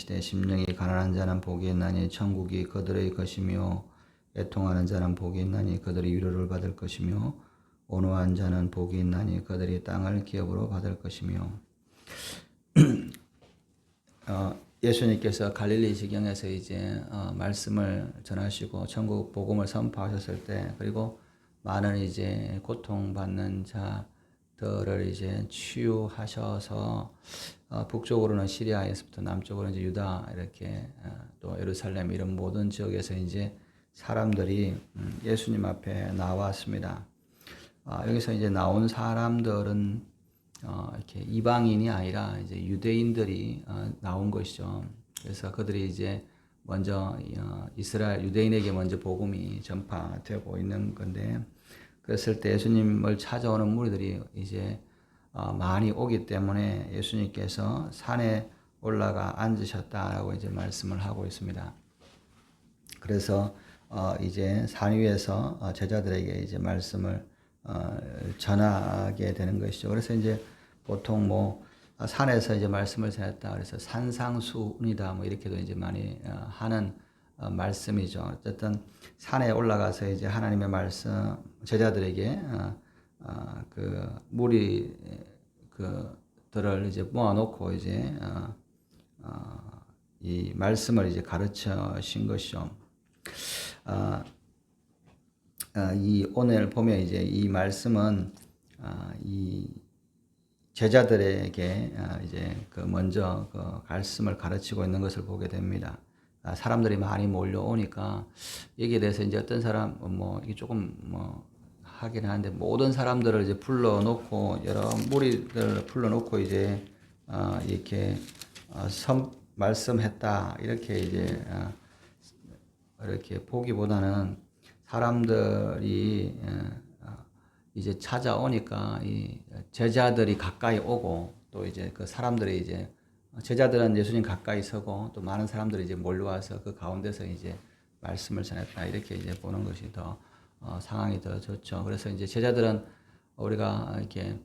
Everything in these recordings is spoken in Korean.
이르시되 심령이 가난한 자는 복이 있나니 천국이 그들의 것이며 애통하는 자는 복이 있나니 그들이 위로를 받을 것이며 온유한 자는 복이 있나니 그들이 땅을 기업으로 받을 것이며. 예수님께서 갈릴리 지경에서 이제 말씀을 전하시고 천국 복음을 선포하셨을 때, 그리고 많은 이제 고통받는 자들을 이제 치유하셔서 북쪽으로는 시리아에서부터 남쪽으로는 이제 유다, 이렇게 또 예루살렘 이런 모든 지역에서 이제 사람들이 예수님 앞에 나왔습니다. 여기서 이제 나온 사람들은 이렇게 이방인이 아니라 이제 유대인들이 나온 것이죠. 그래서 그들이 이제 먼저 이스라엘 유대인에게 먼저 복음이 전파되고 있는 건데, 그랬을 때 예수님을 찾아오는 무리들이 이제 많이 오기 때문에 예수님께서 산에 올라가 앉으셨다라고 이제 말씀을 하고 있습니다. 그래서 이제 산 위에서 제자들에게 이제 말씀을 전하게 되는 것이죠. 그래서 이제 보통 뭐 산에서 이제 말씀을 전했다 그래서 산상수훈이다 뭐 이렇게도 이제 많이 하는 말씀이죠. 어쨌든 산에 올라가서 이제 하나님의 말씀 제자들에게 그 무리 그들을 이제 모아놓고 이제 이 말씀을 이제 가르쳐신 것이죠. 이 오늘 보면 이제 이 말씀은 이 제자들에게 이제 그 먼저 그 말씀을 가르치고 있는 것을 보게 됩니다. 사람들이 많이 몰려오니까 여기에 대해서 이제 어떤 사람 뭐 이게 조금 뭐 하긴 하는데, 모든 사람들을 이제 불러놓고 여러 무리들을 불러놓고 이제 이렇게 말씀했다 이렇게 이제 이렇게 보기보다는 사람들이 이제 찾아오니까 이 제자들이 가까이 오고, 또 이제 그 사람들이 이제 제자들은 예수님 가까이 서고 또 많은 사람들이 이제 몰려와서 그 가운데서 이제 말씀을 전했다 이렇게 이제 보는 것이 더 상황이 더 좋죠. 그래서 이제 제자들은 우리가 이렇게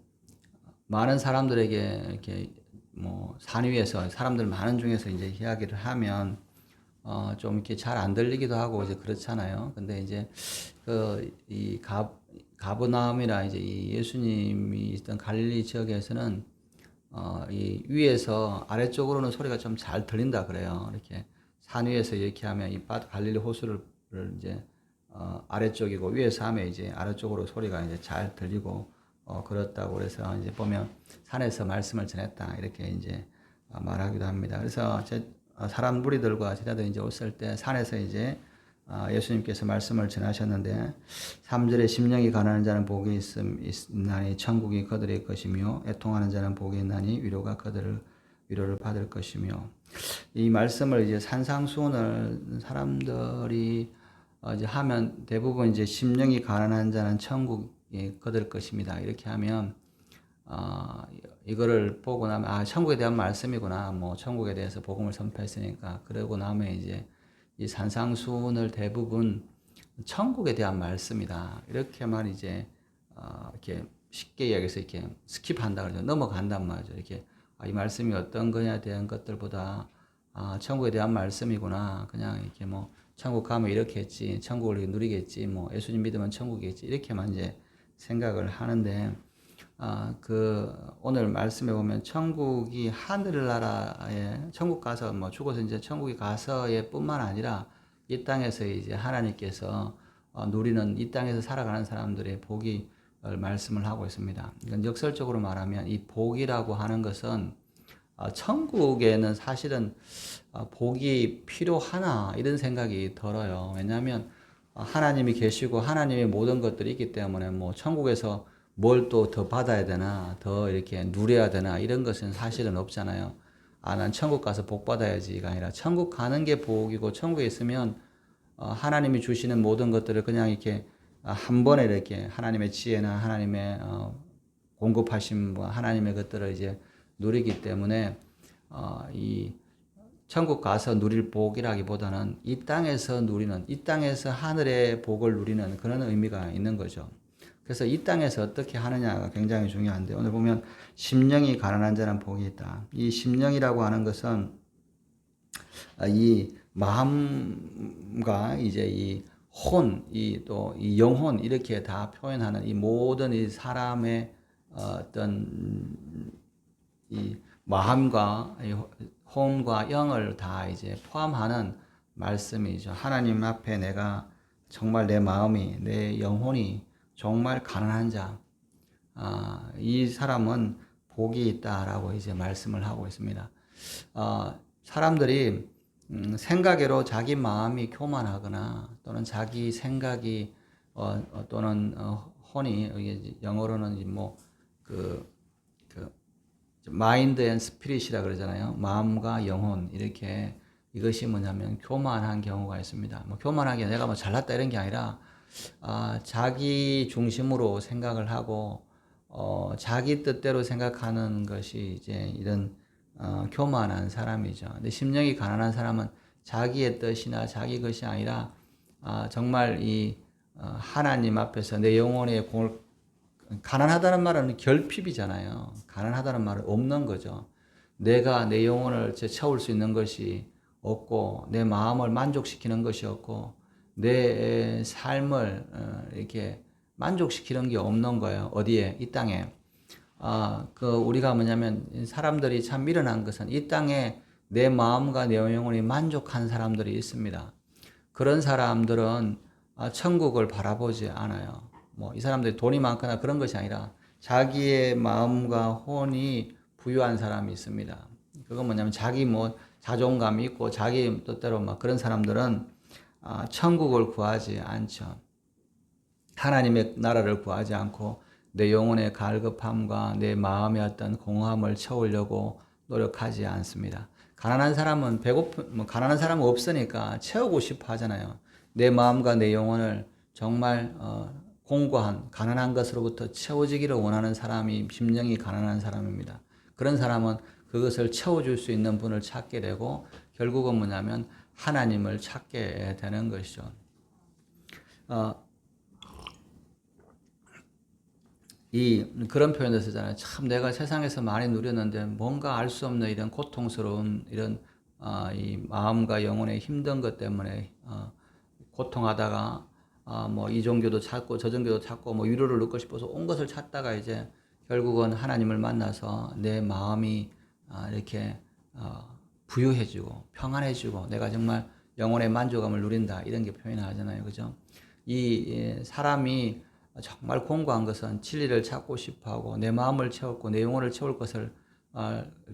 많은 사람들에게 이렇게 뭐 산 위에서 사람들 많은 중에서 이제 이야기를 하면 좀 이렇게 잘 안 들리기도 하고 이제 그렇잖아요. 근데 이제 이 가버나움이나 이제 이 예수님이 있던 갈릴리 지역에서는 이 위에서 아래쪽으로는 소리가 좀 잘 들린다 그래요. 이렇게 산 위에서 이렇게 하면 이 갈릴리 호수를 이제 아래쪽이고 위에서 하면 이제 아래쪽으로 소리가 이제 잘 들리고 그렇다고 그래서 이제 보면 산에서 말씀을 전했다 이렇게 이제 말하기도 합니다. 그래서 사람 무리들과 제자들이 이제 왔을 때 산에서 이제 예수님께서 말씀을 전하셨는데, 3절에 심령이 가난한 자는 복이 있나니 천국이 그들의 것이며 애통하는 자는 복이 있나니 위로를 받을 것이며. 이 말씀을 이제 산상수훈을 사람들이 이제 하면 대부분 이제 심령이 가난한 자는 천국이 그들 것입니다. 이렇게 하면 이거를 보고 나면 천국에 대한 말씀이구나. 뭐 천국에 대해서 복음을 선포했으니까. 그러고 나면 이제 이 산상수훈을 대부분 천국에 대한 말씀이다. 이렇게만 이제 이렇게 쉽게 이야기해서 이렇게 스킵한다 그러죠. 넘어간단 말이죠. 이렇게 이 말씀이 어떤 거냐에 대한 것들보다 천국에 대한 말씀이구나. 그냥 이렇게 뭐 천국 가면 이렇게 했지, 천국을 누리겠지, 뭐 예수님 믿으면 천국이겠지 이렇게만 이제 생각을 하는데, 오늘 말씀에 보면 천국이 하늘나라에 천국 가서 뭐 죽어서 이제 천국에 가서의 뿐만 아니라 이 땅에서 이제 하나님께서 누리는 이 땅에서 살아가는 사람들의 복이 말씀을 하고 있습니다. 이건 역설적으로 말하면 이 복이라고 하는 것은 천국에는 사실은 복이 필요하나 이런 생각이 들어요. 왜냐하면 하나님이 계시고 하나님의 모든 것들이 있기 때문에 뭐 천국에서 뭘 또 더 받아야 되나, 더 이렇게 누려야 되나, 이런 것은 사실은 없잖아요. 난 천국 가서 복 받아야지가 아니라, 천국 가는 게 복이고, 천국에 있으면, 하나님이 주시는 모든 것들을 그냥 이렇게, 한 번에 이렇게 하나님의 지혜나 하나님의, 공급하신 하나님의 것들을 이제 누리기 때문에, 이 천국 가서 누릴 복이라기보다는 이 땅에서 누리는, 이 땅에서 하늘의 복을 누리는 그런 의미가 있는 거죠. 그래서 이 땅에서 어떻게 하느냐가 굉장히 중요한데, 오늘 보면 심령이 가난한 자는 복이 있다. 이 심령이라고 하는 것은 이 마음과 이제 이 혼, 또 이 영혼 이렇게 다 표현하는 이 모든 이 사람의 어떤 이 마음과 이 혼과 영을 다 이제 포함하는 말씀이죠. 하나님 앞에 내가 정말 내 마음이, 내 영혼이 정말 가난한 자, 이 사람은 복이 있다라고 이제 말씀을 하고 있습니다. 사람들이 생각으로 자기 마음이 교만하거나 또는 자기 생각이 또는 혼이 영어로는 뭐그 마인드 앤 스피릿이라 그러잖아요. 마음과 영혼 이렇게 이것이 뭐냐면 교만한 경우가 있습니다. 뭐 교만하게 내가 뭐 잘났다 이런 게 아니라 자기 중심으로 생각을 하고 자기 뜻대로 생각하는 것이 이제 이런 교만한 사람이죠. 근데 심령이 가난한 사람은 자기의 뜻이나 자기 것이 아니라 정말 이 하나님 앞에서 내 영혼의 공을 가난하다는 말은 결핍이잖아요. 가난하다는 말은 없는 거죠. 내가 내 영혼을 채울 수 있는 것이 없고 내 마음을 만족시키는 것이 없고 내 삶을 이렇게 만족시키는 게 없는 거예요. 어디에? 이 땅에. 우리가 뭐냐면 사람들이 참 미련한 것은 이 땅에 내 마음과 내 영혼이 만족한 사람들이 있습니다. 그런 사람들은 천국을 바라보지 않아요. 뭐 이 사람들이 돈이 많거나 그런 것이 아니라 자기의 마음과 혼이 부유한 사람이 있습니다. 그건 뭐냐면 자기 뭐 자존감이 있고 자기 뜻대로 막 그런 사람들은 천국을 구하지 않죠. 하나님의 나라를 구하지 않고 내 영혼의 갈급함과 내 마음의 어떤 공허함을 채우려고 노력하지 않습니다. 가난한 사람은 가난한 사람은 없으니까 채우고 싶어 하잖아요. 내 마음과 내 영혼을 정말 공고한 가난한 것으로부터 채워지기를 원하는 사람이 심령이 가난한 사람입니다. 그런 사람은 그것을 채워줄 수 있는 분을 찾게 되고 결국은 뭐냐면 하나님을 찾게 되는 것이죠. 그런 표현을 쓰잖아요. 참 내가 세상에서 많이 누렸는데 뭔가 알 수 없는 이런 고통스러운 이런 이 마음과 영혼의 힘든 것 때문에 고통하다가 뭐 이 종교도 찾고 저 종교도 찾고 뭐 위로를 얻고 싶어서 온 것을 찾다가 이제 결국은 하나님을 만나서 내 마음이 이렇게 부유해지고 평안해지고 내가 정말 영혼의 만족감을 누린다 이런 게 표현하잖아요. 그죠? 이 사람이 정말 공고한 것은 진리를 찾고 싶어하고 내 마음을 채웠고 내 영혼을 채울 것을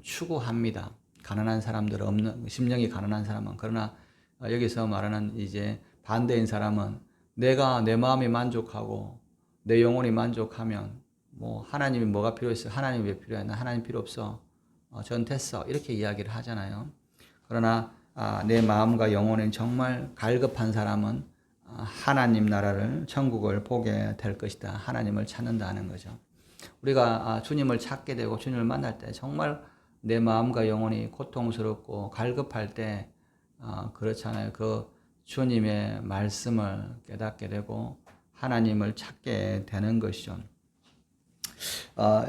추구합니다. 가난한 사람들 없는 심령이 가난한 사람은. 그러나 여기서 말하는 이제 반대인 사람은 내가 내 마음이 만족하고 내 영혼이 만족하면 뭐 하나님이 뭐가 필요했어? 하나님이 왜 필요해? 나 하나님 필요 없어. 전 됐어. 이렇게 이야기를 하잖아요. 그러나 내 마음과 영혼이 정말 갈급한 사람은 하나님 나라를 천국을 보게 될 것이다. 하나님을 찾는다는 거죠. 우리가 주님을 찾게 되고 주님을 만날 때 정말 내 마음과 영혼이 고통스럽고 갈급할 때 그렇잖아요. 그 주님의 말씀을 깨닫게 되고 하나님을 찾게 되는 것이죠.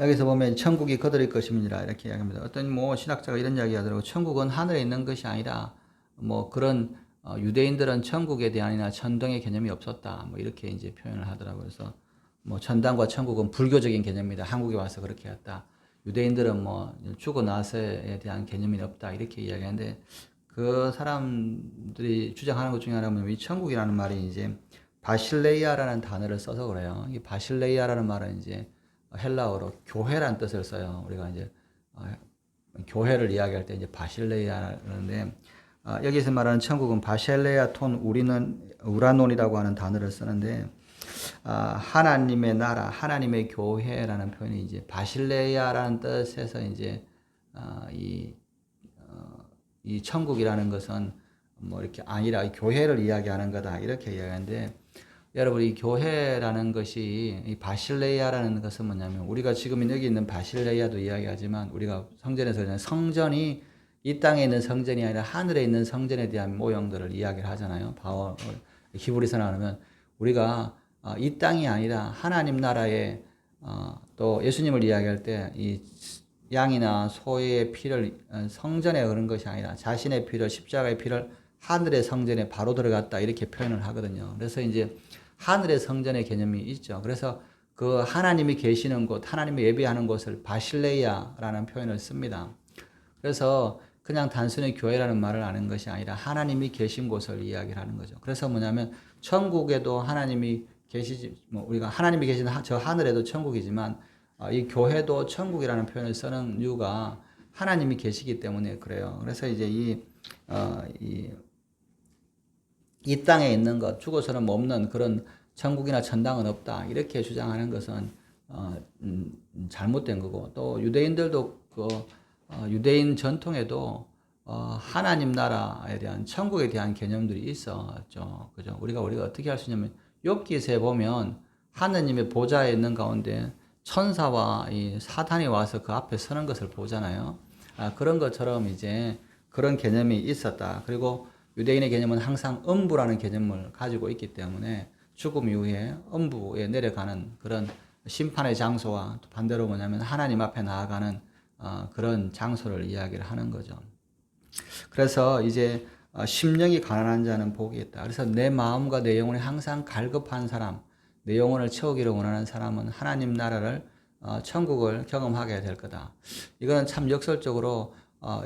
여기서 보면 천국이 그들의 것임이니라 이렇게 이야기합니다. 어떤 뭐 신학자가 이런 이야기 하더라고요. 천국은 하늘에 있는 것이 아니라 뭐 그런 유대인들은 천국에 대한이나 천당의 개념이 없었다. 뭐 이렇게 이제 표현을 하더라고요. 그래서 뭐 천당과 천국은 불교적인 개념이다. 한국에 와서 그렇게 했다. 유대인들은 뭐 죽고 나서에 대한 개념이 없다. 이렇게 이야기하는데 그 사람들이 주장하는 것 중에 하나는 이 천국이라는 말이 이제 바실레이아라는 단어를 써서 그래요. 이 바실레이아라는 말은 이제 헬라어로 교회란 뜻을 써요. 우리가 이제 교회를 이야기할 때 이제 바실레이아라는데 여기서 말하는 천국은 바실레아 톤 우라논이라고 하는 단어를 쓰는데 하나님의 나라, 하나님의 교회라는 표현이 이제 바실레아라는 뜻에서 이제 이 천국이라는 것은 뭐 이렇게 아니라 교회를 이야기하는 거다 이렇게 이야기하는데 여러분 이 교회라는 것이 이 바실레아라는 것은 뭐냐면 우리가 지금 여기 있는 바실레아도 이야기하지만 우리가 성전에서 성전이 이 땅에 있는 성전이 아니라 하늘에 있는 성전에 대한 모형들을 이야기를 하잖아요. 바울 히브리서 나오면 우리가 이 땅이 아니라 하나님 나라에 또 예수님을 이야기할 때 이 양이나 소의 피를 성전에 얻은 것이 아니라 자신의 피를 십자가의 피를 하늘의 성전에 바로 들어갔다 이렇게 표현을 하거든요. 그래서 이제 하늘의 성전의 개념이 있죠. 그래서 그 하나님이 계시는 곳, 하나님이 예배하는 곳을 바실레이아라는 표현을 씁니다. 그래서 그냥 단순히 교회라는 말을 아는 것이 아니라 하나님이 계신 곳을 이야기를 하는 거죠. 그래서 뭐냐면 천국에도 하나님이 계시지, 뭐 우리가 하나님이 계신 저 하늘에도 천국이지만 이 교회도 천국이라는 표현을 쓰는 이유가 하나님이 계시기 때문에 그래요. 그래서 이제 이 땅에 있는 것, 죽어서는 없는 그런 천국이나 천당은 없다. 이렇게 주장하는 것은 잘못된 거고, 또 유대인들도 유대인 전통에도 하나님 나라에 대한 천국에 대한 개념들이 있었죠. 그죠? 우리가 어떻게 할 수 있냐면 욥기서에 보면 하느님의 보좌에 있는 가운데 천사와 이 사탄이 와서 그 앞에 서는 것을 보잖아요. 그런 것처럼 이제 그런 개념이 있었다. 그리고 유대인의 개념은 항상 음부라는 개념을 가지고 있기 때문에 죽음 이후에 음부에 내려가는 그런 심판의 장소와 또 반대로 뭐냐면 하나님 앞에 나아가는 그런 장소를 이야기를 하는 거죠. 그래서 이제 심령이 가난한 자는 복이 있다. 그래서 내 마음과 내 영혼이 항상 갈급한 사람, 내 영혼을 채우기를 원하는 사람은 하나님 나라를 천국을 경험하게 될 거다. 이거는 참 역설적으로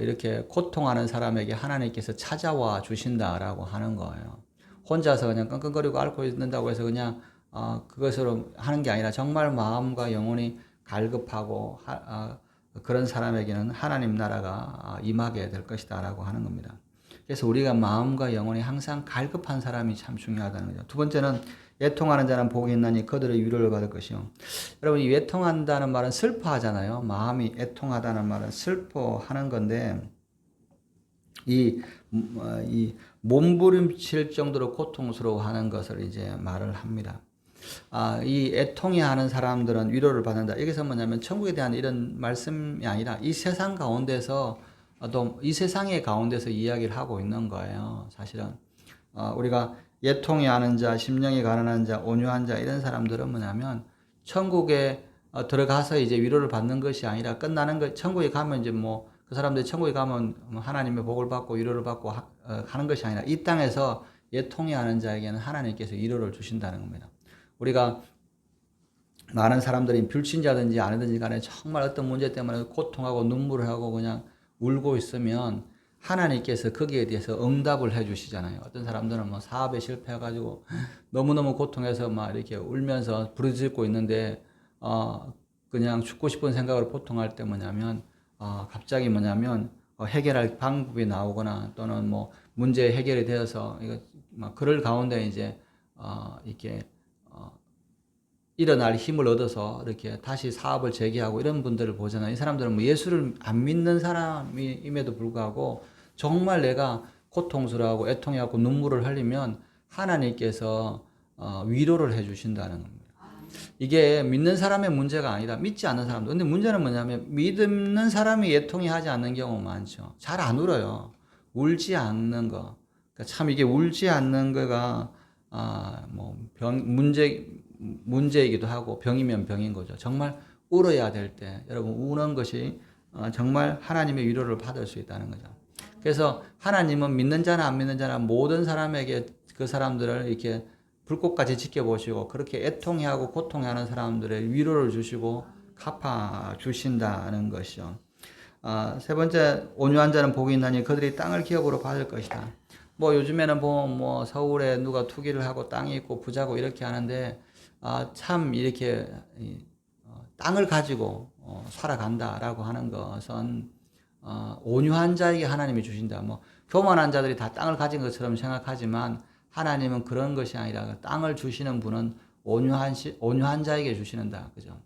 이렇게 고통하는 사람에게 하나님께서 찾아와 주신다라고 하는 거예요. 혼자서 그냥 끙끙거리고 앓고 있는다고 해서 그냥 그것으로 하는 게 아니라 정말 마음과 영혼이 갈급하고 그런 사람에게는 하나님 나라가 임하게 될 것이다 라고 하는 겁니다. 그래서 우리가 마음과 영혼이 항상 갈급한 사람이 참 중요하다는 거죠. 두 번째는 애통하는 자는 복이 있나니 그들의 위로를 받을 것이요. 여러분, 이 애통한다는 말은 슬퍼하잖아요. 마음이 애통하다는 말은 슬퍼하는 건데 이 몸부림칠 정도로 고통스러워하는 것을 이제 말을 합니다. 이 애통해 하는 사람들은 위로를 받는다. 여기서 뭐냐면 천국에 대한 이런 말씀이 아니라 이 세상 가운데서 또 이 세상의 가운데서 이야기를 하고 있는 거예요. 사실은 우리가 애통해 하는 자, 심령이 가난한 자, 온유한 자 이런 사람들은 뭐냐면 천국에 들어가서 이제 위로를 받는 것이 아니라 끝나는 것. 천국에 가면 이제 뭐 그 사람들이 천국에 가면 하나님의 복을 받고 위로를 받고 하는 것이 아니라 이 땅에서 애통해 하는 자에게는 하나님께서 위로를 주신다는 겁니다. 우리가 많은 사람들이 불신자든지 아니든지 간에 정말 어떤 문제 때문에 고통하고 눈물을 하고 그냥 울고 있으면 하나님께서 거기에 대해서 응답을 해 주시잖아요. 어떤 사람들은 뭐 사업에 실패해가지고 너무너무 고통해서 막 이렇게 울면서 부르짖고 있는데 그냥 죽고 싶은 생각으로 고통할 때 뭐냐면 갑자기 뭐냐면 해결할 방법이 나오거나 또는 뭐 문제 해결이 되어서 이거 막 그럴 가운데 이제 이렇게 일어날 힘을 얻어서 이렇게 다시 사업을 재개하고 이런 분들을 보잖아요. 이 사람들은 뭐 예수를 안 믿는 사람임에도 불구하고 정말 내가 고통스러워하고 애통해하고 눈물을 흘리면 하나님께서 위로를 해 주신다는 겁니다. 이게 믿는 사람의 문제가 아니라 믿지 않는 사람도. 근데 문제는 뭐냐면 믿는 사람이 애통해 하지 않는 경우가 많죠. 잘 안 울어요. 울지 않는 거. 그러니까 참 이게 울지 않는 거가 뭐 문제이기도 하고 병이면 병인 거죠. 정말 울어야 될 때 여러분 우는 것이 정말 하나님의 위로를 받을 수 있다는 거죠. 그래서 하나님은 믿는 자나 안 믿는 자나 모든 사람에게 그 사람들을 이렇게 불꽃같이 지켜보시고 그렇게 애통해하고 고통해하는 사람들의 위로를 주시고 갚아 주신다는 것이죠. 세 번째, 온유한 자는 복이 있나니 그들이 땅을 기업으로 받을 것이다. 뭐 요즘에는 보면 뭐 서울에 누가 투기를 하고 땅이 있고 부자고 이렇게 하는데 참 이렇게 땅을 가지고 살아간다라고 하는 것은 온유한 자에게 하나님이 주신다. 뭐 교만한 자들이 다 땅을 가진 것처럼 생각하지만 하나님은 그런 것이 아니라 땅을 주시는 분은 온유한 자에게 주시는다. 그죠?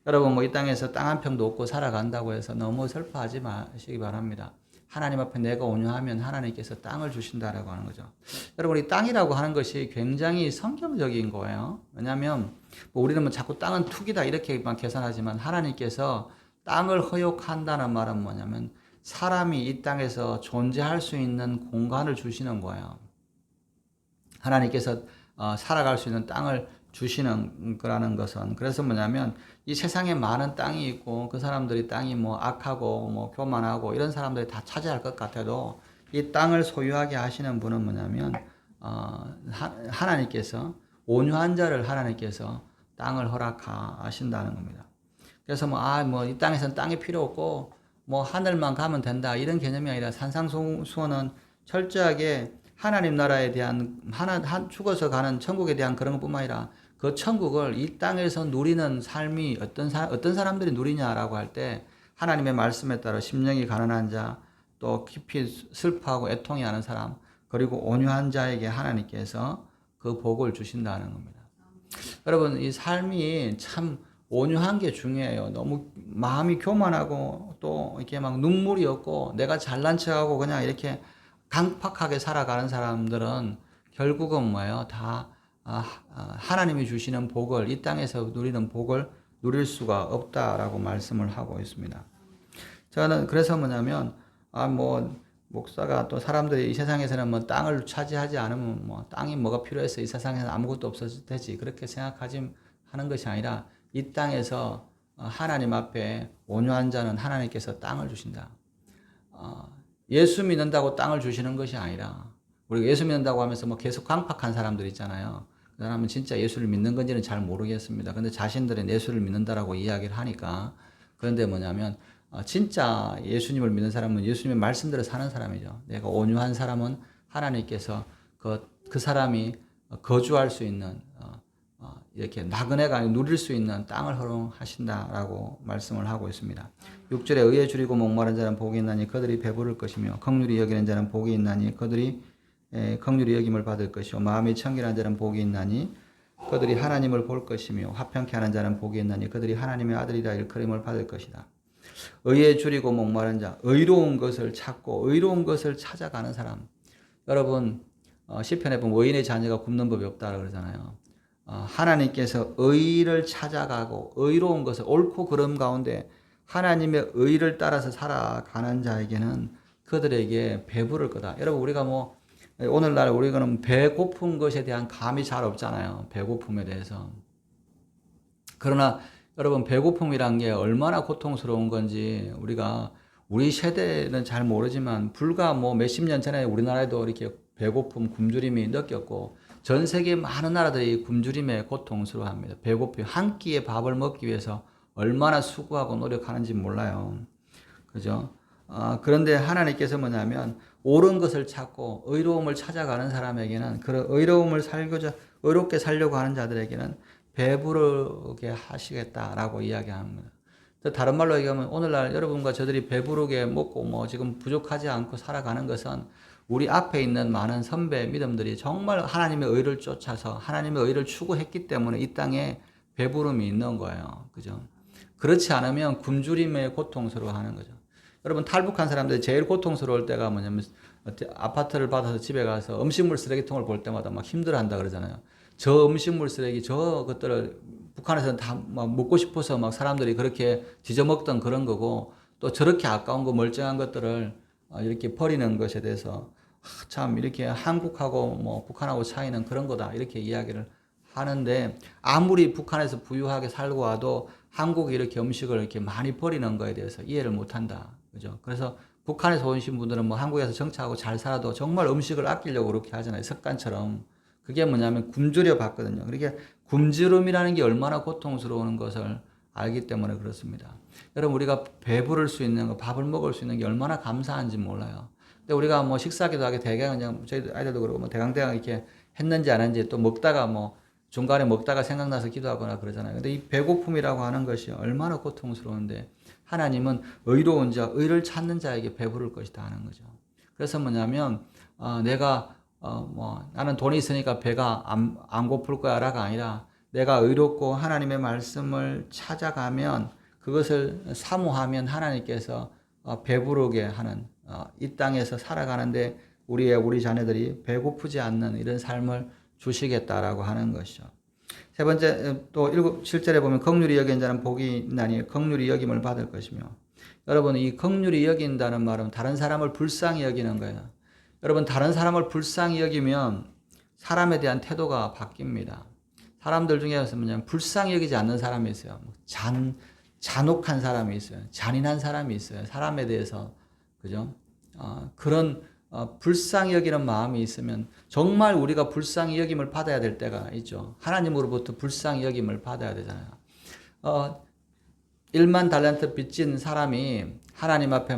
여러분 뭐 이 땅에서 땅 한 평도 없고 살아간다고 해서 너무 슬퍼하지 마시기 바랍니다. 하나님 앞에 내가 온유하면 하나님께서 땅을 주신다라고 하는 거죠. 여러분 이 땅이라고 하는 것이 굉장히 성경적인 거예요. 왜냐하면 뭐 우리는 뭐 자꾸 땅은 투기다 이렇게만 계산하지만 하나님께서 땅을 허용한다는 말은 뭐냐면 사람이 이 땅에서 존재할 수 있는 공간을 주시는 거예요. 하나님께서 살아갈 수 있는 땅을 주시는 거라는 것은, 그래서 뭐냐면 이 세상에 많은 땅이 있고 그 사람들이 땅이 뭐 악하고 뭐 교만하고 이런 사람들이 다 차지할 것 같아도 이 땅을 소유하게 하시는 분은 뭐냐면 하나님께서 온유한 자를 하나님께서 땅을 허락하신다는 겁니다. 그래서 뭐 이 땅에서는 땅이 필요 없고 뭐 하늘만 가면 된다 이런 개념이 아니라 산상수훈은 철저하게 하나님 나라에 대한 죽어서 가는 천국에 대한 그런 것뿐만 아니라 그 천국을 이 땅에서 누리는 삶이 어떤 사람들이 누리냐라고 할 때 하나님의 말씀에 따라 심령이 가난한 자, 또 깊이 슬퍼하고 애통해 하는 사람, 그리고 온유한 자에게 하나님께서 그 복을 주신다는 겁니다. 여러분, 이 삶이 참 온유한 게 중요해요. 너무 마음이 교만하고 또 이렇게 막 눈물이 없고 내가 잘난 척하고 그냥 이렇게 강팍하게 살아가는 사람들은 결국은 뭐예요? 다 하나님이 주시는 복을, 이 땅에서 누리는 복을 누릴 수가 없다라고 말씀을 하고 있습니다. 저는 그래서 뭐냐면 목사가 또 사람들이 이 세상에서는 뭐 땅을 차지하지 않으면 뭐 땅이 뭐가 필요해서 이 세상에는 아무것도 없어도 되지 그렇게 생각하지 하는 것이 아니라 이 땅에서 하나님 앞에 온유한 자는 하나님께서 땅을 주신다. 예수 믿는다고 땅을 주시는 것이 아니라 우리가 예수 믿는다고 하면서 뭐 계속 강팍한 사람들 있잖아요. 그 사람은 진짜 예수를 믿는 건지는 잘 모르겠습니다. 근데 자신들은 예수를 믿는다라고 이야기를 하니까. 그런데 뭐냐면 진짜 예수님을 믿는 사람은 예수님의 말씀대로 사는 사람이죠. 내가 온유한 사람은 하나님께서 그 사람이 거주할 수 있는 이렇게 나그네가 누릴 수 있는 땅을 허락하신다라고 말씀을 하고 있습니다. 6절에 의에 줄이고 목마른 자는 복이 있나니 그들이 배부를 것이며 긍휼히 여기는 자는 복이 있나니 그들이 긍휼히 여김을 받을 것이요 마음이 청결한 자는 복이 있나니 그들이 하나님을 볼 것이며 화평케 하는 자는 복이 있나니 그들이 하나님의 아들이라 일컬음을 받을 것이다. 의에 줄이고 목마른 자, 의로운 것을 찾고 의로운 것을 찾아가는 사람. 여러분 시편에 보면 의인의 자녀가 굶는 법이 없다라고 그러잖아요. 하나님께서 의를 찾아가고 의로운 것을 옳고 그름 가운데 하나님의 의를 따라서 살아가는 자에게는 그들에게 배부를 거다. 여러분 우리가 오늘날 우리는 배고픈 것에 대한 감이 잘 없잖아요. 배고픔에 대해서. 그러나 여러분 배고픔이란 게 얼마나 고통스러운 건지 우리 세대는 잘 모르지만 불과 몇십 년 전에 우리나라에도 이렇게 배고픔, 굶주림이 느꼈고 전 세계 많은 나라들이 굶주림에 고통스러워합니다. 배고픔, 한 끼의 밥을 먹기 위해서 얼마나 수고하고 노력하는지 몰라요. 그죠? 그런데 하나님께서 뭐냐면 옳은 것을 찾고 의로움을 찾아가는 사람에게는 그런 의로움을 의롭게 살려고 하는 자들에게는 배부르게 하시겠다라고 이야기합니다. 다른 말로 얘기하면 오늘날 여러분과 저들이 배부르게 먹고 지금 부족하지 않고 살아가는 것은 우리 앞에 있는 많은 선배 믿음들이 정말 하나님의 의를 쫓아서 하나님의 의를 추구했기 때문에 이 땅에 배부름이 있는 거예요. 그죠? 그렇지 않으면 굶주림에 고통스러워하는 거죠. 여러분 탈북한 사람들이 제일 고통스러울 때가 뭐냐면 아파트를 받아서 집에 가서 음식물 쓰레기통을 볼 때마다 막 힘들어한다 그러잖아요. 저 음식물 쓰레기 저것들을 북한에서는 다 막 먹고 싶어서 막 사람들이 그렇게 뒤져먹던 그런 거고 또 저렇게 아까운 거 멀쩡한 것들을 이렇게 버리는 것에 대해서 참 이렇게 한국하고 북한하고 차이는 그런 거다 이렇게 이야기를 하는데 아무리 북한에서 부유하게 살고 와도 한국이 이렇게 음식을 이렇게 많이 버리는 거에 대해서 이해를 못한다. 그죠? 그래서 북한에서 오신 분들은 한국에서 정착하고 잘 살아도 정말 음식을 아끼려고 그렇게 하잖아요. 습관처럼. 그게 뭐냐면 굶주려 봤거든요. 그러니까 굶주름이라는 게 얼마나 고통스러운 것을 알기 때문에 그렇습니다. 여러분 우리가 배부를 수 있는 거, 밥을 먹을 수 있는 게 얼마나 감사한지 몰라요. 근데 우리가 식사기도 하게 대강 그냥 저희 아이들도 그러고 대강대강 이렇게 했는지 안 했는지 또 먹다가 중간에 먹다가 생각나서 기도하거나 그러잖아요. 근데 이 배고픔이라고 하는 것이 얼마나 고통스러운데 하나님은 의로운 자, 의를 찾는 자에게 배부를 것이다 하는 거죠. 그래서 뭐냐면 내가 나는 돈이 있으니까 배가 안 고플 거야라가 아니라 내가 의롭고 하나님의 말씀을 찾아가면 그것을 사모하면 하나님께서 배부르게 하는 이 땅에서 살아가는데 우리 자녀들이 배고프지 않는 이런 삶을 주시겠다라고 하는 것이죠. 세 번째 또 7절에 보면 긍휼히 여긴 자는 복이 있나니 긍휼히 여김을 받을 것이며 여러분 이 긍휼히 여긴다는 말은 다른 사람을 불쌍히 여기는 거예요. 여러분 다른 사람을 불쌍히 여기면 사람에 대한 태도가 바뀝니다. 사람들 중에서 뭐냐면 불쌍히 여기지 않는 사람이 있어요. 잔혹한 사람이 있어요. 잔인한 사람이 있어요. 사람에 대해서 그죠? 그런 불쌍히 여기는 마음이 있으면 정말 우리가 불쌍히 여김을 받아야 될 때가 있죠. 하나님으로부터 불쌍히 여김을 받아야 되잖아요. 1만 달란트 빚진 사람이 하나님 앞에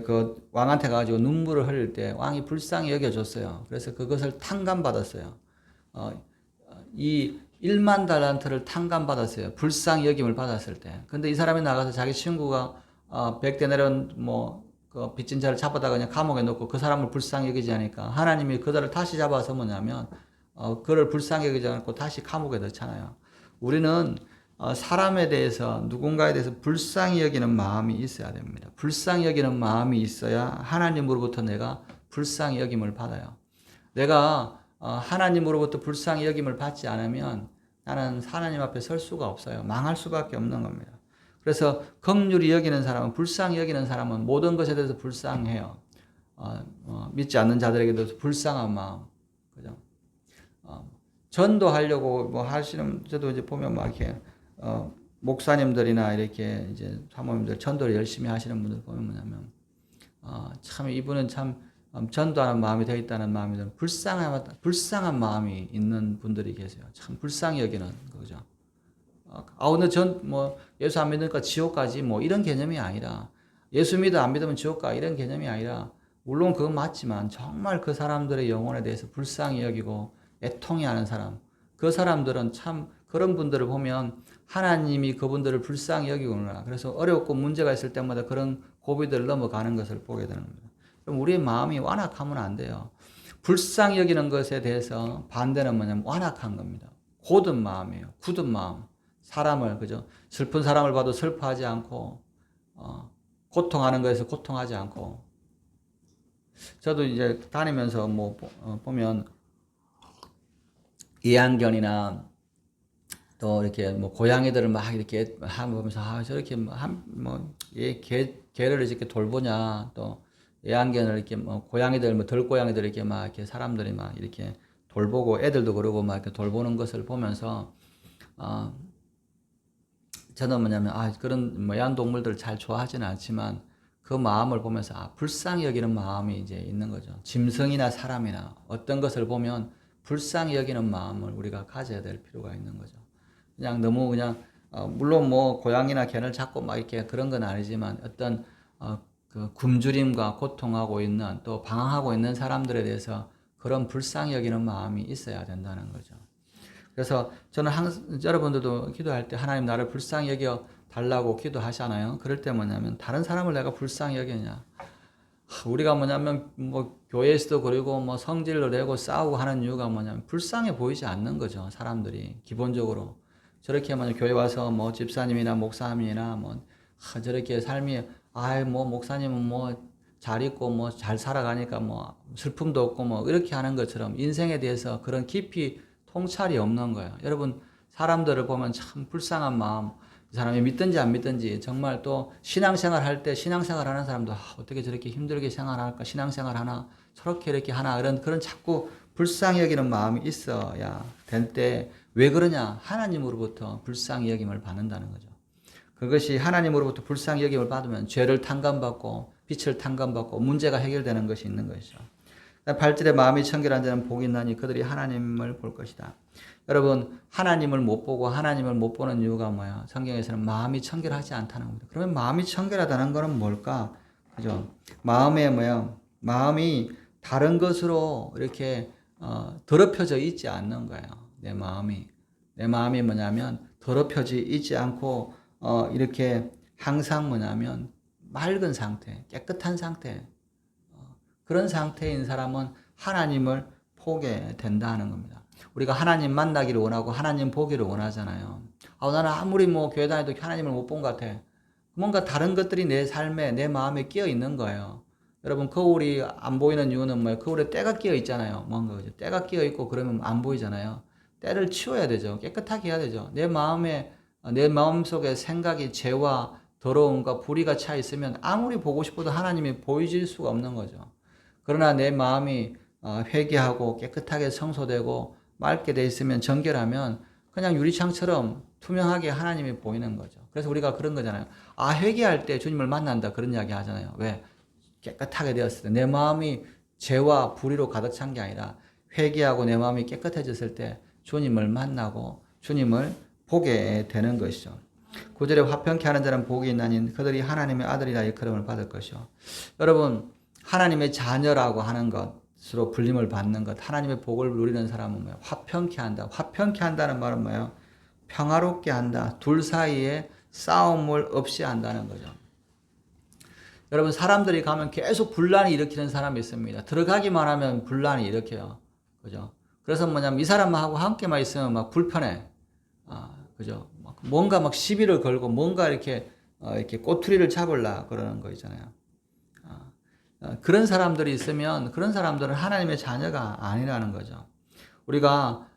그 왕한테 가가지고 눈물을 흘릴 때 왕이 불쌍히 여겨줬어요. 그래서 그것을 탕감받았어요. 이 1만 달란트를 탕감받았어요. 불쌍히 여김을 받았을 때. 근데 이 사람이 나가서 자기 친구가 100데나리온 그 빚진 자를 잡아다가 그냥 감옥에 넣고 그 사람을 불쌍히 여기지 않으니까 하나님이 그들을 다시 잡아서 뭐냐면 그를 불쌍히 여기지 않고 다시 감옥에 넣잖아요. 우리는 사람에 대해서 누군가에 대해서 불쌍히 여기는 마음이 있어야 됩니다. 불쌍히 여기는 마음이 있어야 하나님으로부터 내가 불쌍히 여김을 받아요. 내가 하나님으로부터 불쌍히 여김을 받지 않으면 나는 하나님 앞에 설 수가 없어요. 망할 수밖에 없는 겁니다. 그래서 긍휼히 여기는 사람은, 불쌍히 여기는 사람은 모든 것에 대해서 불쌍해요. 믿지 않는 자들에게도 불쌍한 마음, 그죠? 전도하려고 뭐 하시는, 저도 이제 보면 막 이렇게 목사님들이나 이렇게 이제 사모님들 전도를 열심히 하시는 분들 보면 뭐냐면 참 이분은 참 전도하는 마음이 되어 있다는 마음이 드는 불쌍한 마음이 있는 분들이 계세요. 참 불쌍히 여기는 거죠. 오늘 예수 안 믿으니까 지옥 가지 뭐 이런 개념이 아니라, 예수 믿어 안 믿으면 지옥 가 이런 개념이 아니라, 물론 그건 맞지만 정말 그 사람들의 영혼에 대해서 불쌍히 여기고 애통해 하는 사람, 그 사람들은 참 그런 분들을 보면 하나님이 그분들을 불쌍히 여기구나. 그래서 어렵고 문제가 있을 때마다 그런 고비들을 넘어가는 것을 보게 되는 겁니다. 그럼 우리의 마음이 완악하면 안 돼요. 불쌍히 여기는 것에 대해서 반대는 뭐냐면 완악한 겁니다. 고든 마음이에요. 굳은 마음. 사람을, 그죠? 슬픈 사람을 봐도 슬퍼하지 않고, 고통하는 것에서 고통하지 않고. 저도 이제 다니면서 보면 이한견이나 또 이렇게 고양이들을 막 이렇게 보면서 저렇게 개를 이렇게 돌보냐, 또 애완견을 이렇게 고양이들 들고양이들 이렇게 막 이렇게 사람들이 막 이렇게 돌보고 애들도 그러고 막 이렇게 돌보는 것을 보면서 저는 뭐냐면 그런 애완동물들을 잘 좋아하지는 않지만 그 마음을 보면서 불쌍히 여기는 마음이 이제 있는 거죠. 짐승이나 사람이나 어떤 것을 보면 불쌍히 여기는 마음을 우리가 가져야 될 필요가 있는 거죠. 그냥 너무 물론 고양이나 개를 잡고 막 이렇게 그런 건 아니지만 어떤 그 굶주림과 고통하고 있는, 또 방황하고 있는 사람들에 대해서 그런 불쌍히 여기는 마음이 있어야 된다는 거죠. 그래서 저는 항상 여러분들도 기도할 때 하나님 나를 불쌍히 여겨 달라고 기도하잖아요. 그럴 때 뭐냐면 다른 사람을 내가 불쌍히 여기냐. 우리가 뭐냐면 교회에서도 그리고 성질을 내고 싸우고 하는 이유가 뭐냐면 불쌍해 보이지 않는 거죠. 사람들이 기본적으로 저렇게 교회 와서 집사님이나 목사님이나 저렇게 삶이 목사님은 잘 있고 잘 살아가니까 슬픔도 없고 이렇게 하는 것처럼 인생에 대해서 그런 깊이 통찰이 없는 거예요. 여러분, 사람들을 보면 참 불쌍한 마음, 이 사람이 믿든지 안 믿든지, 정말 또 신앙생활 할 때 신앙생활 하는 사람도 어떻게 저렇게 힘들게 생활할까, 신앙생활 하나, 저렇게 이렇게 하나, 그런 자꾸 불쌍히 여기는 마음이 있어야 될 때, 왜 그러냐? 하나님으로부터 불쌍히 여김을 받는다는 거죠. 그것이 하나님으로부터 불쌍히 여김을 받으면 죄를 탕감받고 빛을 탕감받고 문제가 해결되는 것이 있는 것이죠. 8절에 마음이 청결한 자는 복이 있나니 그들이 하나님을 볼 것이다. 여러분, 하나님을 못 보고 하나님을 못 보는 이유가 뭐야? 성경에서는 마음이 청결하지 않다는 겁니다. 그러면 마음이 청결하다는 것은 뭘까? 그죠? 마음이 다른 것으로 이렇게 더럽혀져 있지 않는 거예요. 내 마음이 뭐냐면 더럽혀져 있지 않고 이렇게 항상 뭐냐면 맑은 상태, 깨끗한 상태, 그런 상태인 사람은 하나님을 보게 된다는 겁니다. 우리가 하나님 만나기를 원하고 하나님 보기를 원하잖아요. 나는 아무리 교회 다녀도 하나님을 못 본 것 같아. 뭔가 다른 것들이 내 삶에, 내 마음에 끼어 있는 거예요. 여러분, 거울이 안 보이는 이유는 뭐예요? 거울에 때가 끼어 있잖아요. 뭔가 그죠? 때가 끼어 있고 그러면 안 보이잖아요. 때를 치워야 되죠. 깨끗하게 해야 되죠. 내 마음속에 생각이 죄와 더러움과 불의가 차 있으면 아무리 보고 싶어도 하나님이 보여질 수가 없는 거죠. 그러나 내 마음이 회개하고 깨끗하게 청소되고 맑게 돼 있으면, 정결하면 그냥 유리창처럼 투명하게 하나님이 보이는 거죠. 그래서 우리가 그런 거잖아요. 아, 회개할 때 주님을 만난다. 그런 이야기 하잖아요. 왜? 깨끗하게 되었을 때. 내 마음이 죄와 불의로 가득 찬 게 아니라 회개하고 내 마음이 깨끗해졌을 때 주님을 만나고 주님을 보게 되는 것이죠. 9절에 화평케 하는 자는 복이 있나니 그들이 하나님의 아들이라 일컬음을 받을 것이요. 여러분, 하나님의 자녀라고 하는 것으로 불림을 받는 것, 하나님의 복을 누리는 사람은 뭐예요? 화평케 한다. 화평케 한다는 말은 뭐예요? 평화롭게 한다. 둘 사이에 싸움을 없이 한다는 거죠. 여러분, 사람들이 가면 계속 분란이 일으키는 사람이 있습니다. 들어가기만 하면 분란이 일으켜요. 그죠? 그래서 뭐냐면 이 사람하고 함께만 있으면 막 불편해. 그죠? 뭔가 막 시비를 걸고 뭔가 이렇게 꼬투리를 잡으려 그러는 거 있잖아요. 그런 사람들이 있으면 그런 사람들은 하나님의 자녀가 아니라는 거죠. 우리가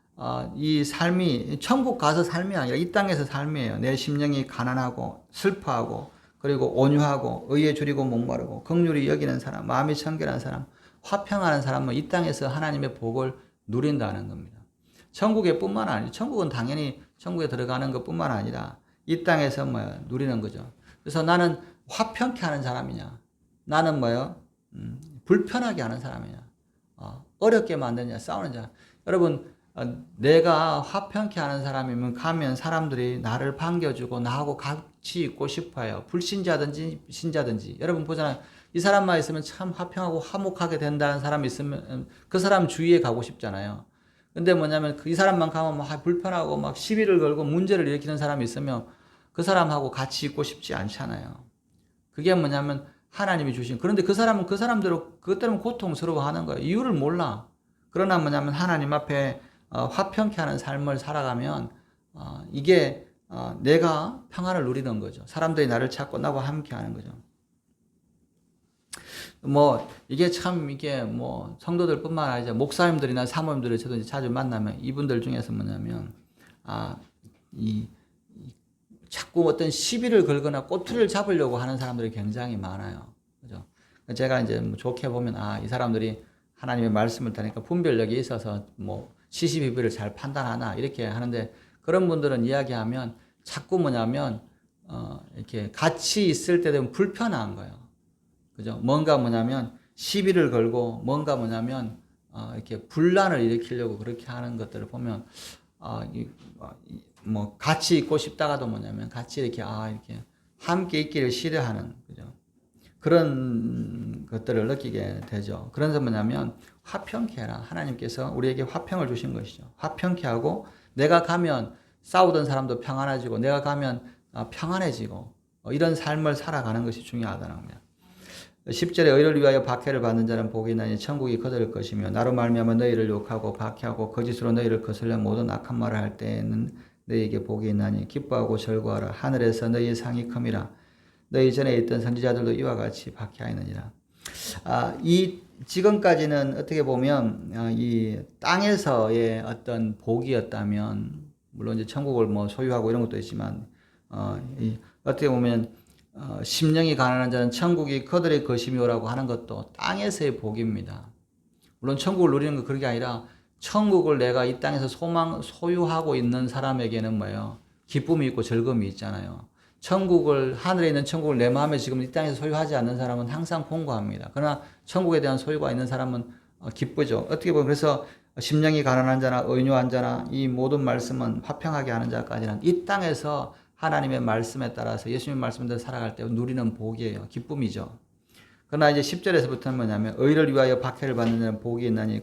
이 삶이 천국 가서 삶이 아니라 이 땅에서 삶이에요. 내 심령이 가난하고 슬퍼하고 그리고 온유하고 의에 줄이고 목마르고 긍휼히 여기는 사람, 마음이 청결한 사람, 화평하는 사람은 이 땅에서 하나님의 복을 누린다는 겁니다. 천국에 뿐만 아니라 천국은 당연히 천국에 들어가는 것뿐만 아니라 이 땅에서 누리는 거죠. 그래서 나는 화평케 하는 사람이냐, 나는 불편하게 하는 사람이냐, 어렵게 만드냐, 싸우는 자. 여러분, 내가 화평케 하는 사람이면 가면 사람들이 나를 반겨주고 나하고 같이 있고 싶어요. 불신자든지 신자든지. 여러분 보잖아요. 이 사람만 있으면 참 화평하고 화목하게 된다는 사람이 있으면 그 사람 주위에 가고 싶잖아요. 근데 뭐냐면 이 사람만 가면 막 불편하고 막 시비를 걸고 문제를 일으키는 사람이 있으면 그 사람하고 같이 있고 싶지 않잖아요. 그게 뭐냐면 하나님이 주신. 그런데 그 사람은 그 사람대로 그것 때문에 고통스러워하는 거예요. 이유를 몰라. 그러나 뭐냐면 하나님 앞에 화평케 하는 삶을 살아가면 이게 내가 평안을 누리는 거죠. 사람들이 나를 찾고 나와 함께 하는 거죠. 이게 참 이게 성도들뿐만 아니라 목사님들이나 사모님들을 저도 이제 자주 만나면 이분들 중에서 뭐냐면 자꾸 어떤 시비를 걸거나 꼬투리를 잡으려고 하는 사람들이 굉장히 많아요. 그죠? 제가 이제 좋게 보면 이 사람들이 하나님의 말씀을 들으니까 분별력이 있어서 시시비비를 잘 판단하나 이렇게 하는데 그런 분들은 이야기하면 자꾸 뭐냐면 이렇게 같이 있을 때 되면 불편한 거예요. 그죠? 뭔가 뭐냐면 시비를 걸고 뭔가 뭐냐면 이렇게 분란을 일으키려고 그렇게 하는 것들을 보면 같이 있고 싶다가도 뭐냐면 같이 이렇게 함께 있기를 싫어하는 그죠? 그런 것들을 느끼게 되죠. 그래서 뭐냐면 화평케 해라. 하나님께서 우리에게 화평을 주신 것이죠. 화평케 하고 내가 가면 싸우던 사람도 평안해지고 내가 가면 평안해지고 이런 삶을 살아가는 것이 중요하다는 겁니다. 10절에 의를 위하여 박해를 받는 자는 복이 있나니 천국이 그들일 것이며 나로 말미암아 너희를 욕하고 박해하고 거짓으로 너희를 거슬려 모든 악한 말을 할 때에는 너희에게 복이 있나니 기뻐하고 절거하라. 하늘에서 너희의 상이 큼이라. 너희 전에 있던 선지자들도 이와 같이 박해하였느니라. 이 지금까지는 어떻게 보면 이 땅에서의 어떤 복이었다면 물론 이제 천국을 소유하고 이런 것도 있지만 어떻게 보면 심령이 가난한 자는 천국이 그들의 것이며라고 하는 것도 땅에서의 복입니다. 물론 천국을 누리는 건 그런 게 아니라 천국을 내가 이 땅에서 소유하고 있는 사람에게는 기쁨이 있고 즐거움이 있잖아요. 하늘에 있는 천국을 내 마음에 지금 이 땅에서 소유하지 않는 사람은 항상 공고합니다. 그러나 천국에 대한 소유가 있는 사람은 기쁘죠. 어떻게 보면 그래서 심령이 가난한 자나 의뇨한 자나 이 모든 말씀은 화평하게 하는 자까지는 이 땅에서 하나님의 말씀에 따라서 예수님의 말씀대로 살아갈 때 누리는 복이에요. 기쁨이죠. 그러나 이제 10절에서부터는 뭐냐면 의를 위하여 박해를 받는 자는 복이 있나니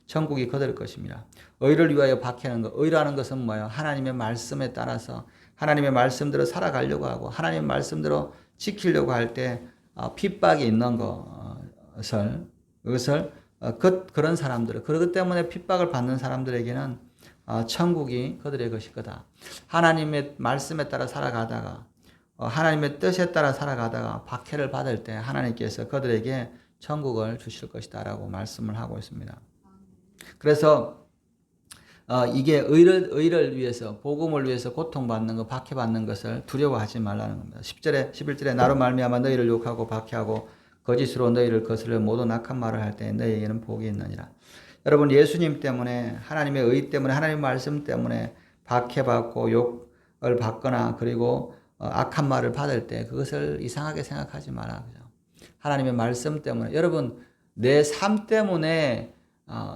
천국이 그들의 것입니다. 의를 위하여 박해하는 것. 의라는 것은 뭐예요? 하나님의 말씀에 따라서 하나님의 말씀대로 살아가려고 하고 하나님의 말씀대로 지키려고 할 때 핍박이 있는 그것을 그런 사람들, 그렇기 때문에 핍박을 받는 사람들에게는 천국이 그들의 것일 거다. 하나님의 말씀에 따라 살아가다가 하나님의 뜻에 따라 살아가다가 박해를 받을 때 하나님께서 그들에게 천국을 주실 것이다 라고 말씀을 하고 있습니다. 그래서 이게 의를 위해서 복음을 위해서 고통받는 것, 박해받는 것을 두려워하지 말라는 겁니다. 10절에 11절에 나로 말미암아 너희를 욕하고 박해하고 거짓으로 너희를 거슬려 모든 악한 말을 할 때 너희에게는 복이 있느니라. 여러분 예수님 때문에 하나님의 의 때문에 하나님의 말씀 때문에 박해받고 욕을 받거나 그리고 악한 말을 받을 때 그것을 이상하게 생각하지 마라. 그죠? 하나님의 말씀 때문에 여러분 내 삶 때문에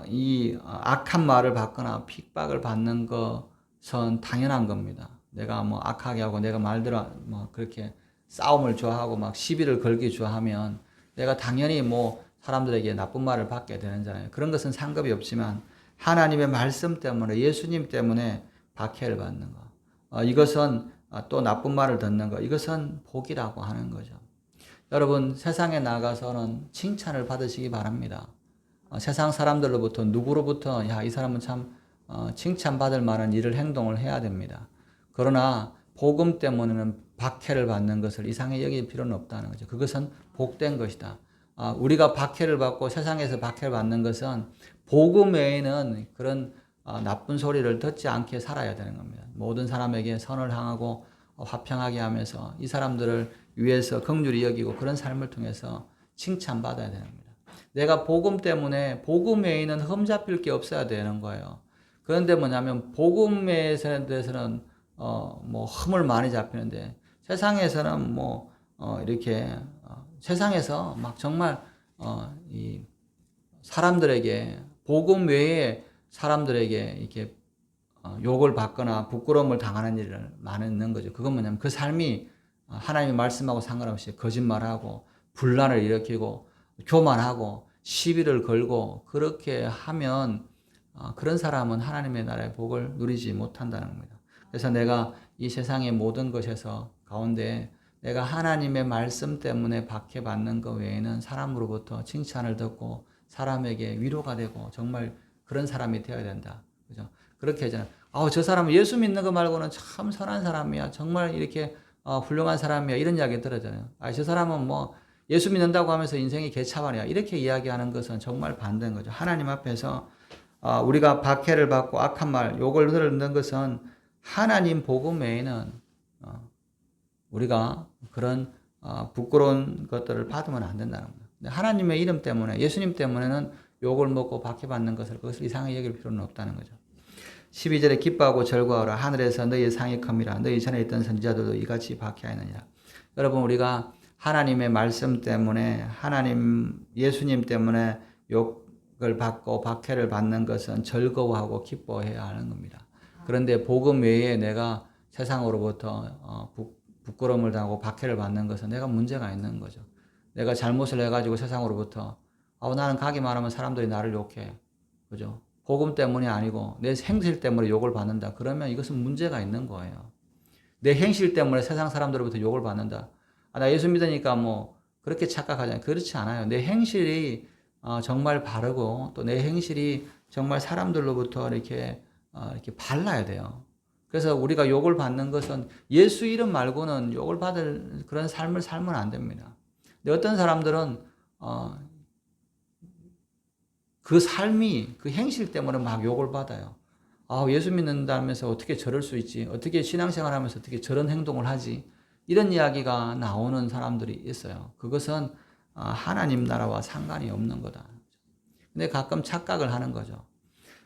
이 악한 말을 받거나 핍박을 받는 것은 당연한 겁니다. 내가 뭐 악하게 하고 내가 말대로 뭐 그렇게 싸움을 좋아하고 막 시비를 걸기 좋아하면 내가 당연히 뭐 사람들에게 나쁜 말을 받게 되는잖아요. 그런 것은 상관이 없지만 하나님의 말씀 때문에 예수님 때문에 박해를 받는 거. 이것은 또 나쁜 말을 듣는 거. 이것은 복이라고 하는 거죠. 여러분 세상에 나가서는 칭찬을 받으시기 바랍니다. 세상 사람들로부터 누구로부터 야, 이 사람은 참 칭찬받을 만한 일을 행동을 해야 됩니다. 그러나 복음 때문에는 박해를 받는 것을 이상하게 여길 필요는 없다는 거죠. 그것은 복된 것이다. 우리가 박해를 받고 세상에서 박해를 받는 것은 복음 외에는 그런 나쁜 소리를 듣지 않게 살아야 되는 겁니다. 모든 사람에게 선을 향하고 화평하게 하면서 이 사람들을 위해서 긍휼히 여기고 그런 삶을 통해서 칭찬받아야 되는 겁니다. 내가 복음 때문에 복음 외에는 흠잡힐 게 없어야 되는 거예요. 그런데 뭐냐면 복음에 대해서는 뭐 흠을 많이 잡히는데 세상에서는 뭐 이렇게 세상에서 막 정말 이 사람들에게 복음 외에 사람들에게 이렇게 욕을 받거나 부끄러움을 당하는 일이 많이 있는 거죠. 그건 뭐냐면 그 삶이 하나님의 말씀하고 상관없이 거짓말하고 분란을 일으키고 교만하고 시비를 걸고 그렇게 하면 그런 사람은 하나님의 나라의 복을 누리지 못한다는 겁니다. 그래서 내가 이 세상의 모든 것에서 가운데 내가 하나님의 말씀 때문에 박해받는 것 외에는 사람으로부터 칭찬을 듣고 사람에게 위로가 되고 정말 그런 사람이 되어야 된다. 그죠? 그렇게 하잖아요. 저 사람은 예수 믿는 거 말고는 참 선한 사람이야. 정말 이렇게 훌륭한 사람이야. 이런 이야기 들었잖아요. 저 사람은 뭐 예수 믿는다고 하면서 인생이 개차반이야. 이렇게 이야기하는 것은 정말 반대인 거죠. 하나님 앞에서 우리가 박해를 받고 악한 말, 욕을 듣는 것은 하나님 복음 외에는 우리가 그런 부끄러운 것들을 받으면 안 된다는 겁니다. 하나님의 이름 때문에 예수님 때문에는 욕을 먹고 박해받는 그것을 이상하게 여길 필요는 없다는 거죠. 12절에 기뻐하고 절거하라. 하늘에서 너희의 상이 큽니다. 너희 전에 있던 선지자들도 이같이 박해하느니라. 여러분 우리가 하나님의 말씀 때문에 하나님 예수님 때문에 욕을 받고 박해를 받는 것은 즐거워하고 기뻐해야 하는 겁니다. 그런데 복음 외에 내가 세상으로부터 부끄러움을 당하고 박해를 받는 것은 내가 문제가 있는 거죠. 내가 잘못을 해가지고 세상으로부터 나는 가기만 하면 사람들이 나를 욕해. 그죠? 복음 때문이 아니고 내 행실 때문에 욕을 받는다. 그러면 이것은 문제가 있는 거예요. 내 행실 때문에 세상 사람들로부터 욕을 받는다. 나 예수 믿으니까 뭐 그렇게 착각하잖아요. 그렇지 않아요. 내 행실이 정말 바르고 또 내 행실이 정말 사람들로부터 이렇게 발라야 돼요. 그래서 우리가 욕을 받는 것은 예수 이름 말고는 욕을 받을 그런 삶을 살면 안 됩니다. 근데 어떤 사람들은 그 삶이 그 행실 때문에 막 욕을 받아요. 예수 믿는다면서 어떻게 저럴 수 있지? 어떻게 신앙생활 하면서 어떻게 저런 행동을 하지? 이런 이야기가 나오는 사람들이 있어요. 그것은 하나님 나라와 상관이 없는 거다. 근데 가끔 착각을 하는 거죠.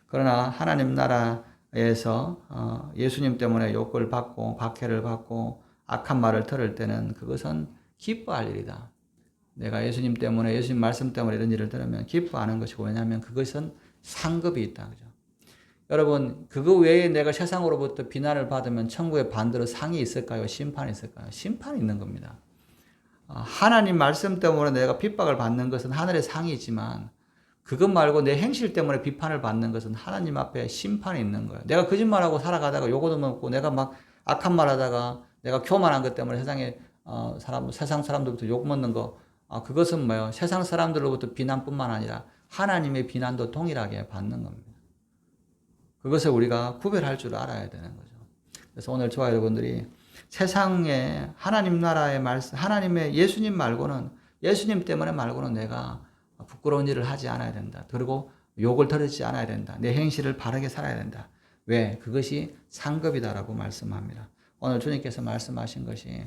그러나 하나님 나라에서 예수님 때문에 욕을 받고 박해를 받고 악한 말을 들을 때는 그것은 기뻐할 일이다. 내가 예수님 때문에 예수님 말씀 때문에 이런 일을 들으면 기뻐하는 것이고 왜냐하면 그것은 상급이 있다. 그죠? 여러분 그거 외에 내가 세상으로부터 비난을 받으면 천국에 반대로 상이 있을까요? 심판이 있을까요? 심판이 있는 겁니다. 하나님 말씀 때문에 내가 핍박을 받는 것은 하늘의 상이 있지만 그것 말고 내 행실 때문에 비판을 받는 것은 하나님 앞에 심판이 있는 거예요. 내가 거짓말하고 살아가다가 욕을 먹고 내가 막 악한 말하다가 내가 교만한 것 때문에 세상 사람들부터 욕 먹는 거 그것은 뭐예요? 세상 사람들로부터 비난뿐만 아니라 하나님의 비난도 동일하게 받는 겁니다. 그것을 우리가 구별할 줄 알아야 되는 거죠. 그래서 오늘 저와 여러분들이 세상에 하나님 나라의 말씀, 하나님의 예수님 말고는 예수님 때문에 말고는 내가 부끄러운 일을 하지 않아야 된다. 그리고 욕을 들으지 않아야 된다. 내 행실을 바르게 살아야 된다. 왜? 그것이 상급이다라고 말씀합니다. 오늘 주님께서 말씀하신 것이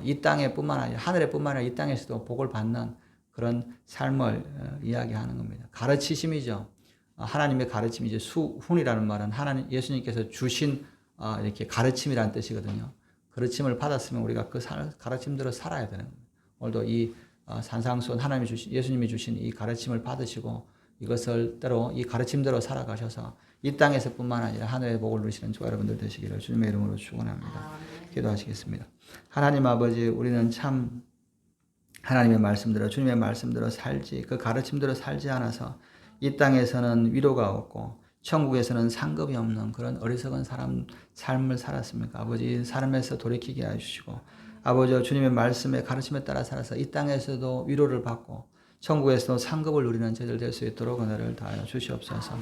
이 땅에 뿐만 아니라 하늘에 뿐만 아니라 이 땅에서도 복을 받는 그런 삶을 이야기하는 겁니다. 가르치심이죠. 하나님의 가르침이죠. 수훈이라는 말은 하나님 예수님께서 주신 이렇게 가르침이라는 뜻이거든요. 가르침을 받았으면 우리가 그 가르침대로 살아야 되는 거예요. 오늘도 이 산상수훈 하나님이 주신 예수님이 주신 이 가르침을 받으시고 이것을 대로 이 가르침대로 살아가셔서 이 땅에서뿐만 아니라 하늘의 복을 누리시는 저와 여러분들 되시기를 주님의 이름으로 축원합니다. 기도하시겠습니다. 하나님 아버지, 우리는 참 하나님의 말씀대로 주님의 말씀대로 살지 그 가르침대로 살지 않아서 이 땅에서는 위로가 없고 천국에서는 상급이 없는 그런 어리석은 삶을 살았습니까? 아버지, 삶에서 돌이키게 해주시고 아버지, 주님의 말씀에 가르침에 따라 살아서 이 땅에서도 위로를 받고 천국에서도 상급을 누리는 저희들 될 수 있도록 은혜를 다하여 주시옵소서.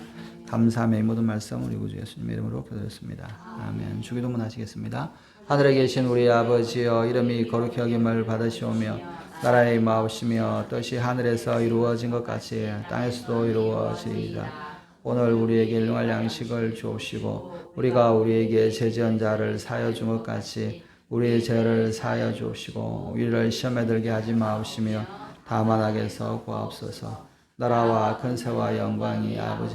감사함의 모든 말씀 우리 구주 예수님의 이름으로 기도드렸습니다. 아멘. 주기도문 하시겠습니다. 하늘에 계신 우리 아버지여, 이름이 거룩히 여김을 받으시오며 나라의 임하옵시며 뜻이 하늘에서 이루어진 것 같이 땅에서도 이루어지이다. 오늘 우리에게 일용할 양식을 주옵시고 우리가 우리에게 죄지은 자를 사하여 준 것 같이 우리의 죄를 사하여 주옵시고 우리를 시험에 들게 하지 마옵시며 다만 악에서 구하옵소서. 나라와 근세와 영광이 아버지